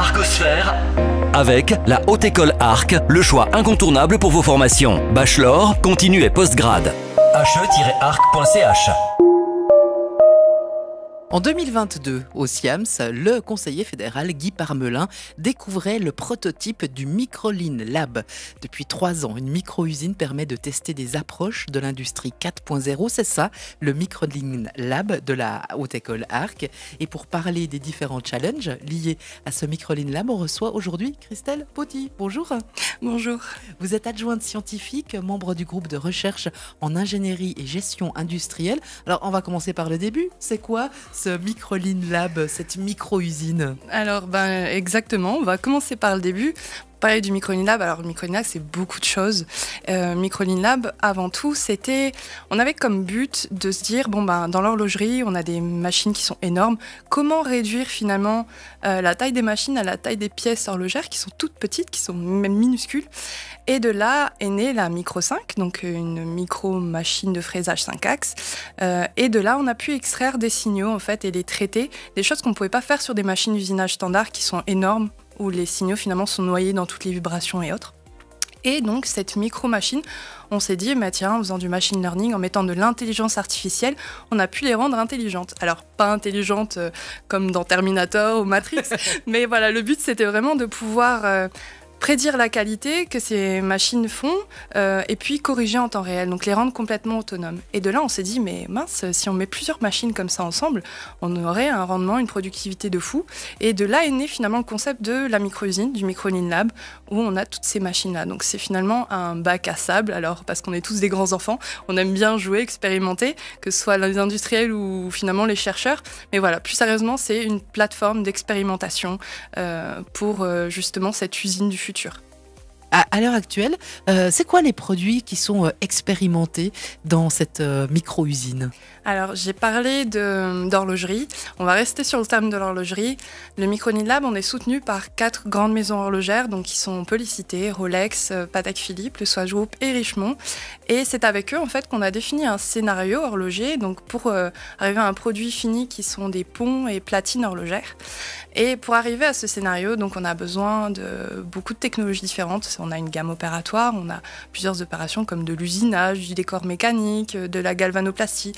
Arcosphère avec la Haute École Arc, le choix incontournable pour vos formations. Bachelor, continu et postgrad. he-arc.ch. En 2022, au SIAMS, le conseiller fédéral Guy Parmelin découvrait le prototype du Microline Lab. Depuis 3 ans, une micro-usine permet de tester des approches de l'industrie 4.0. C'est ça, le Microline Lab de la Haute École Arc. Et pour parler des différents challenges liés à ce Microline Lab, on reçoit aujourd'hui Christelle Poty. Bonjour. Bonjour. Vous êtes adjointe scientifique, membre du groupe de recherche en ingénierie et gestion industrielle. Alors, on va commencer par le début. C'est quoi ce Microline Lab, cette micro-usine? Alors, exactement, on va commencer par le début. Parler du Microline Lab, alors le Microline Lab c'est beaucoup de choses. Microline Lab, avant tout, on avait comme but de se dire, dans l'horlogerie, on a des machines qui sont énormes. Comment réduire finalement la taille des machines à la taille des pièces horlogères qui sont toutes petites, qui sont même minuscules. Et de là est née la Micro 5, donc une micro-machine de fraisage 5 axes. Et de là, on a pu extraire des signaux en fait et les traiter, des choses qu'on ne pouvait pas faire sur des machines d'usinage standard qui sont énormes, où les signaux finalement sont noyés dans toutes les vibrations et autres. Et donc cette micro-machine, on s'est dit, tiens, en faisant du machine learning, en mettant de l'intelligence artificielle, on a pu les rendre intelligentes. Alors pas intelligentes comme dans Terminator ou Matrix, mais voilà, le but c'était vraiment de pouvoir prédire la qualité que ces machines font et puis corriger en temps réel, donc les rendre complètement autonomes. Et de là, on s'est dit, mais mince, si on met plusieurs machines comme ça ensemble, on aurait un rendement, une productivité de fou. Et de là est né finalement le concept de la micro-usine, du Microline Lab, où on a toutes ces machines-là. Donc c'est finalement un bac à sable, alors parce qu'on est tous des grands enfants, on aime bien jouer, expérimenter, que ce soit les industriels ou finalement les chercheurs. Mais voilà, plus sérieusement, c'est une plateforme d'expérimentation pour justement cette usine du futur. À l'heure actuelle, c'est quoi les produits qui sont expérimentés dans cette micro-usine? Alors, j'ai parlé d'horlogerie. On va rester sur le terme de l'horlogerie. Le Microline Lab, on est soutenu par 4 grandes maisons horlogères, donc qui sont, on peut les citer, Rolex, Patek Philippe, Le Swatch Group et Richemont. Et c'est avec eux en fait qu'on a défini un scénario horloger, donc pour arriver à un produit fini qui sont des ponts et platines horlogères. Et pour arriver à ce scénario, donc on a besoin de beaucoup de technologies différentes. On a une gamme opératoire, on a plusieurs opérations comme de l'usinage, du décor mécanique, de la galvanoplastie.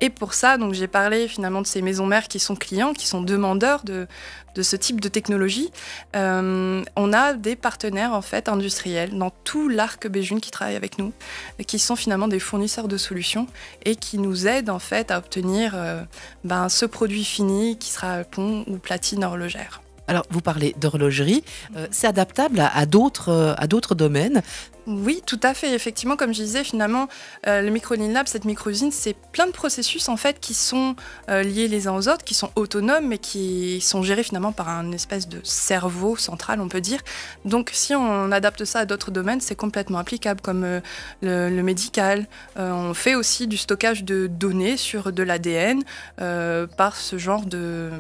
Et pour ça, donc j'ai parlé finalement de ces maisons mères qui sont clients, qui sont demandeurs de ce type de technologie. On a des partenaires en fait industriels dans tout l'arc Béjune qui travaillent avec nous, qui sont finalement des fournisseurs de solutions et qui nous aident en fait à obtenir ce produit fini qui sera pont ou platine horlogère. Alors, vous parlez d'horlogerie, c'est adaptable à d'autres domaines. Oui, tout à fait. Effectivement, comme je disais, finalement, le Microline Lab, cette micro-usine, c'est plein de processus en fait qui sont liés les uns aux autres, qui sont autonomes, mais qui sont gérés finalement par un espèce de cerveau central, on peut dire. Donc, si on adapte ça à d'autres domaines, c'est complètement applicable, comme le médical. On fait aussi du stockage de données sur de l'ADN par ce genre de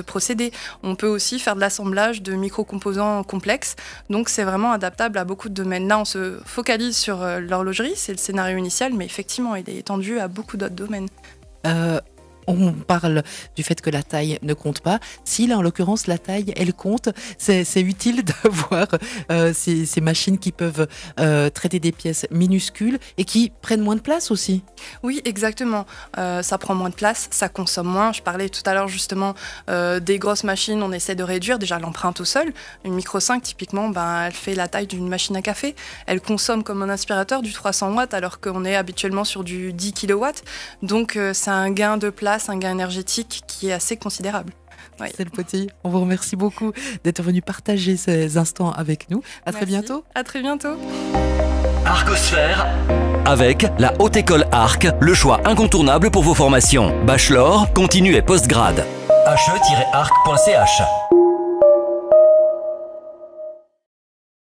procédé. On peut aussi faire de l'assemblage de micro-composants complexes. Donc, c'est vraiment adaptable à beaucoup de domaines. Là, on se focalise sur l'horlogerie, c'est le scénario initial, mais effectivement, il est étendu à beaucoup d'autres domaines. On parle du fait que la taille ne compte pas. Si là, en l'occurrence, la taille, elle compte, c'est utile d'avoir ces machines qui peuvent traiter des pièces minuscules et qui prennent moins de place aussi. Oui, exactement. Ça prend moins de place, ça consomme moins. Je parlais tout à l'heure justement des grosses machines, on essaie de réduire déjà l'empreinte au sol. Une Micro 5, typiquement, elle fait la taille d'une machine à café. Elle consomme comme un aspirateur du 300 watts alors qu'on est habituellement sur du 10 kW. Donc c'est un gain de place, un gain énergétique qui est assez considérable. Oui. Christelle Poty, on vous remercie beaucoup d'être venu partager ces instants avec nous. À très bientôt. À très bientôt. Arcosphère avec la Haute École Arc, le choix incontournable pour vos formations. Bachelor, continu et postgrad. he-arc.ch.